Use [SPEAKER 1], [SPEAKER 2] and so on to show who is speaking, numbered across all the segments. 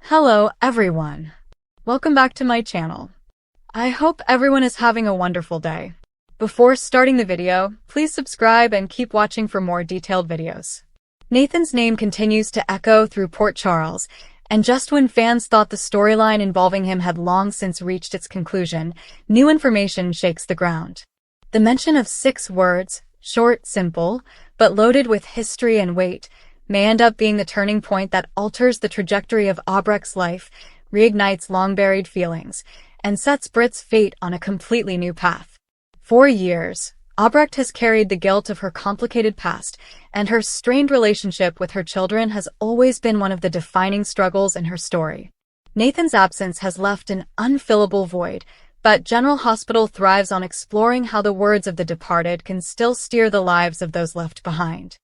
[SPEAKER 1] Hello everyone. Welcome back to my channel. I hope everyone is having a wonderful day. Before starting the video, please subscribe and keep watching for more detailed videos. Nathan's name continues to echo through Port Charles, and just when fans thought the storyline involving him had long since reached its conclusion, new information shakes the ground. The mention of 6 words, short, simple, but loaded with history and weight, may end up being the turning point that alters the trajectory of Obrecht's life, reignites long-buried feelings, and sets Britt's fate on a completely new path. For years, Obrecht has carried the guilt of her complicated past, and her strained relationship with her children has always been one of the defining struggles in her story. Nathan's absence has left an unfillable void, but General Hospital thrives on exploring how the words of the departed can still steer the lives of those left behind.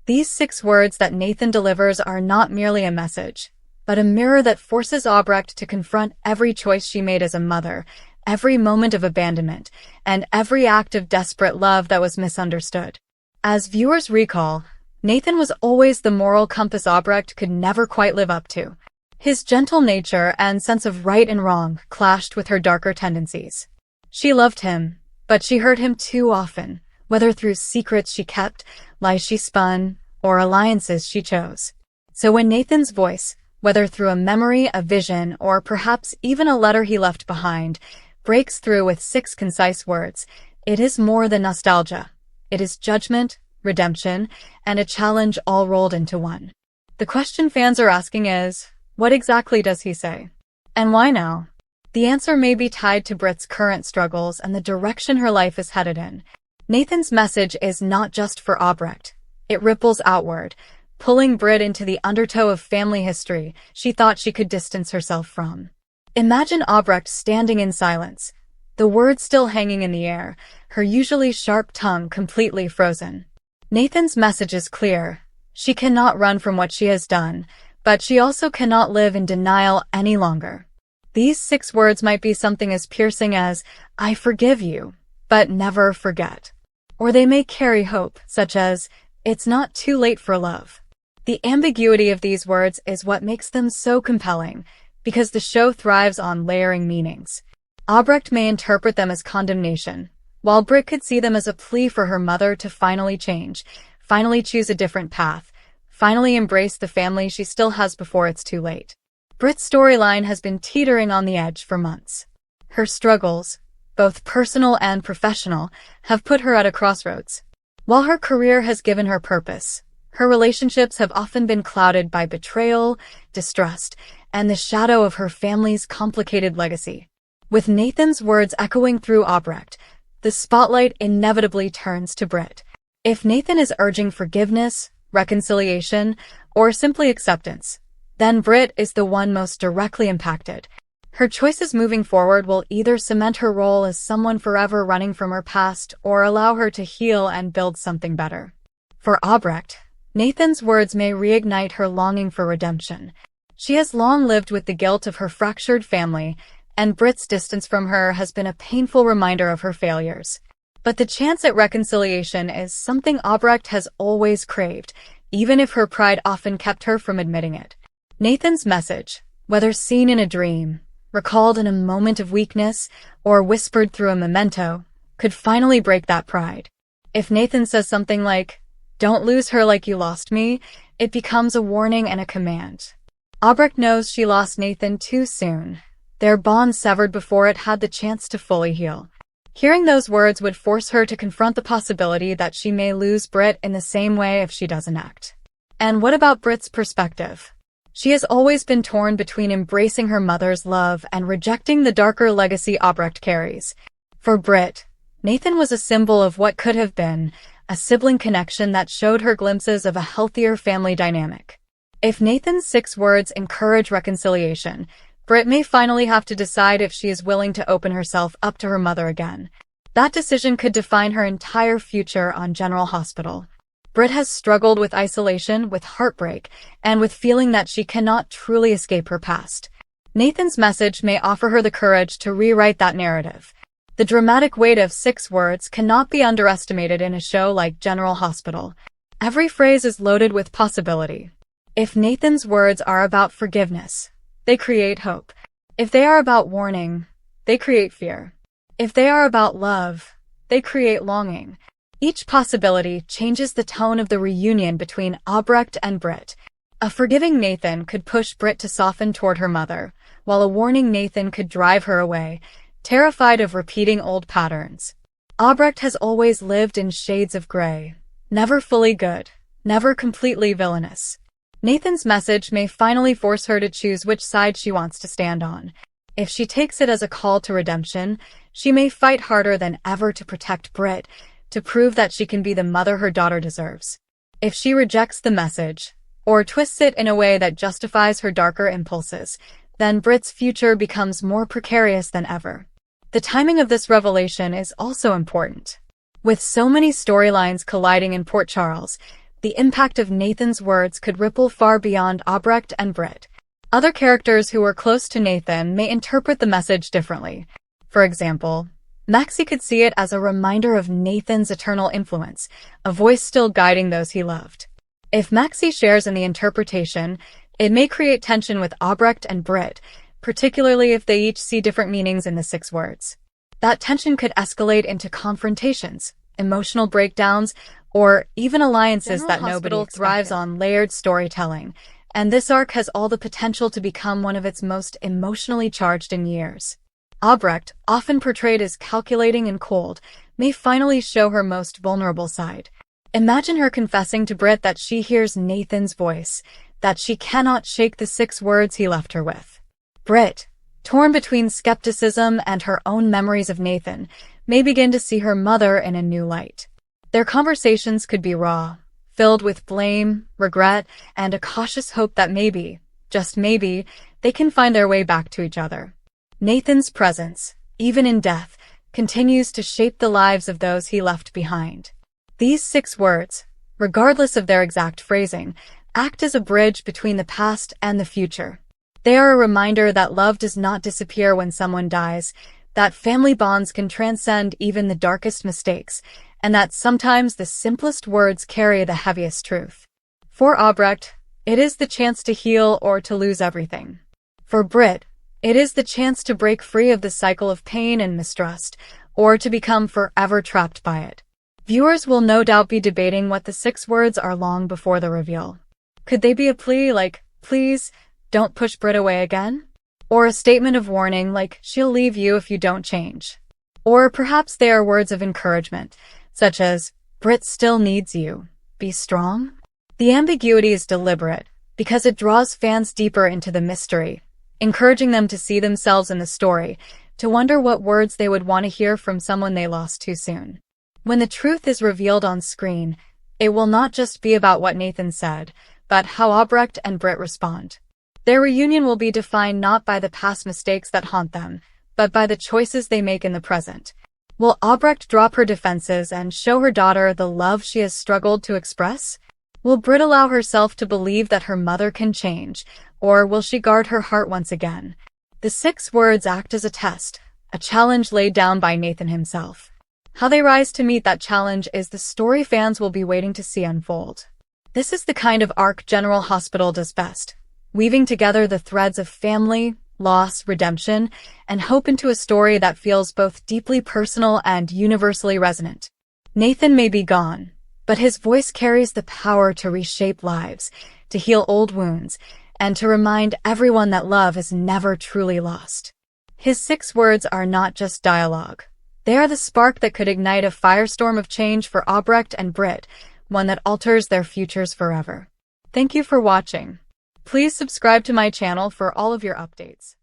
[SPEAKER 1] These 6 words that Nathan delivers are not merely a message, but a mirror that forces Obrecht to confront every choice she made as a mother, every moment of abandonment, and every act of desperate love that was misunderstood. As viewers recall, Nathan was always the moral compass Obrecht could never quite live up to. His gentle nature and sense of right and wrong clashed with her darker tendencies. She loved him, but she hurt him too often, whether through secrets she kept, lies she spun, or alliances she chose. So when Nathan's voice, whether through a memory, a vision, or perhaps even a letter he left behind, breaks through with 6 concise words, it is more than nostalgia. It is judgment, redemption, and a challenge all rolled into one. The question fans are asking is, what exactly does he say? And why now? The answer may be tied to Britt's current struggles and the direction her life is headed in. Nathan's message is not just for Obrecht. It ripples outward, pulling Britt into the undertow of family history she thought she could distance herself from. Imagine Obrecht standing in silence, the words still hanging in the air, her usually sharp tongue completely frozen. Nathan's message is clear. She cannot run from what she has done, but she also cannot live in denial any longer. These 6 words might be something as piercing as, "I forgive you, but never forget." Or they may carry hope, such as, "It's not too late for love." The ambiguity of these words is what makes them so compelling, because the show thrives on layering meanings. Obrecht may interpret them as condemnation, while Britt could see them as a plea for her mother to finally change, finally choose a different path, finally embrace the family she still has before it's too late. Britt's storyline has been teetering on the edge for months. Her struggles, both personal and professional, have put her at a crossroads. While her career has given her purpose, her relationships have often been clouded by betrayal, distrust, and the shadow of her family's complicated legacy. With Nathan's words echoing through Obrecht, the spotlight inevitably turns to Britt. If Nathan is urging forgiveness, reconciliation, or simply acceptance, then Britt is the one most directly impacted. Her choices moving forward will either cement her role as someone forever running from her past or allow her to heal and build something better. For Obrecht, Nathan's words may reignite her longing for redemption. She has long lived with the guilt of her fractured family, and Britt's distance from her has been a painful reminder of her failures. But the chance at reconciliation is something Obrecht has always craved, even if her pride often kept her from admitting it. Nathan's message, whether seen in a dream, recalled in a moment of weakness, or whispered through a memento, could finally break that pride. If Nathan says something like, "Don't lose her like you lost me," it becomes a warning and a command. Obrecht knows she lost Nathan too soon, their bond severed before it had the chance to fully heal. Hearing those words would force her to confront the possibility that she may lose Britt in the same way if she doesn't act. And what about Britt's perspective? She has always been torn between embracing her mother's love and rejecting the darker legacy Obrecht carries. For Britt, Nathan was a symbol of what could have been, a sibling connection that showed her glimpses of a healthier family dynamic. If Nathan's 6 words encourage reconciliation, Britt may finally have to decide if she is willing to open herself up to her mother again. That decision could define her entire future on General Hospital. Britt has struggled with isolation, with heartbreak, and with feeling that she cannot truly escape her past. Nathan's message may offer her the courage to rewrite that narrative. The dramatic weight of 6 words cannot be underestimated in a show like General Hospital. Every phrase is loaded with possibility. If Nathan's words are about forgiveness, they create hope. If they are about warning, they create fear. If they are about love, they create longing. Each possibility changes the tone of the reunion between Obrecht and Britt. A forgiving Nathan could push Britt to soften toward her mother, while a warning Nathan could drive her away, terrified of repeating old patterns. Obrecht has always lived in shades of gray, never fully good, never completely villainous. Nathan's message may finally force her to choose which side she wants to stand on. If she takes it as a call to redemption, she may fight harder than ever to protect Britt, to prove that she can be the mother her daughter deserves. If she rejects the message, or twists it in a way that justifies her darker impulses, then Britt's future becomes more precarious than ever. The timing of this revelation is also important. With so many storylines colliding in Port Charles, the impact of Nathan's words could ripple far beyond Obrecht and Britt. Other characters who were close to Nathan may interpret the message differently. For example, Maxie could see it as a reminder of Nathan's eternal influence, a voice still guiding those he loved. If Maxie shares in the interpretation, it may create tension with Obrecht and Britt, particularly if they each see different meanings in the 6 words. That tension could escalate into confrontations, emotional breakdowns, or even alliances that nobody thrives on layered storytelling, and this arc has all the potential to become one of its most emotionally charged in years. Obrecht, often portrayed as calculating and cold, may finally show her most vulnerable side. Imagine her confessing to Britt that she hears Nathan's voice, that she cannot shake the 6 words he left her with. Britt, torn between skepticism and her own memories of Nathan, may begin to see her mother in a new light. Their conversations could be raw, filled with blame, regret, and a cautious hope that maybe, just maybe, they can find their way back to each other. Nathan's presence, even in death, continues to shape the lives of those he left behind. These 6 words, regardless of their exact phrasing, act as a bridge between the past and the future. They are a reminder that love does not disappear when someone dies, that family bonds can transcend even the darkest mistakes, and that sometimes the simplest words carry the heaviest truth. For Obrecht, it is the chance to heal or to lose everything. For Britt, it is the chance to break free of the cycle of pain and mistrust, or to become forever trapped by it. Viewers will no doubt be debating what the 6 words are long before the reveal. Could they be a plea like, please, don't push Britt away again? Or a statement of warning like, she'll leave you if you don't change? Or perhaps they are words of encouragement, such as, Britt still needs you, be strong? The ambiguity is deliberate, because it draws fans deeper into the mystery, encouraging them to see themselves in the story, to wonder what words they would want to hear from someone they lost too soon. When the truth is revealed on screen, it will not just be about what Nathan said, but how Obrecht and Britt respond. Their reunion will be defined not by the past mistakes that haunt them, but by the choices they make in the present. Will Obrecht drop her defenses and show her daughter the love she has struggled to express? Will Britt allow herself to believe that her mother can change, or will she guard her heart once again? The 6 words act as a test, a challenge laid down by Nathan himself. How they rise to meet that challenge is the story fans will be waiting to see unfold. This is the kind of arc General Hospital does best, weaving together the threads of family, loss, redemption, and hope into a story that feels both deeply personal and universally resonant. Nathan may be gone, but his voice carries the power to reshape lives, to heal old wounds, and to remind everyone that love is never truly lost. His 6 words are not just dialogue. They are the spark that could ignite a firestorm of change for Obrecht and Britt, one that alters their futures forever. Thank you for watching. Please subscribe to my channel for all of your updates.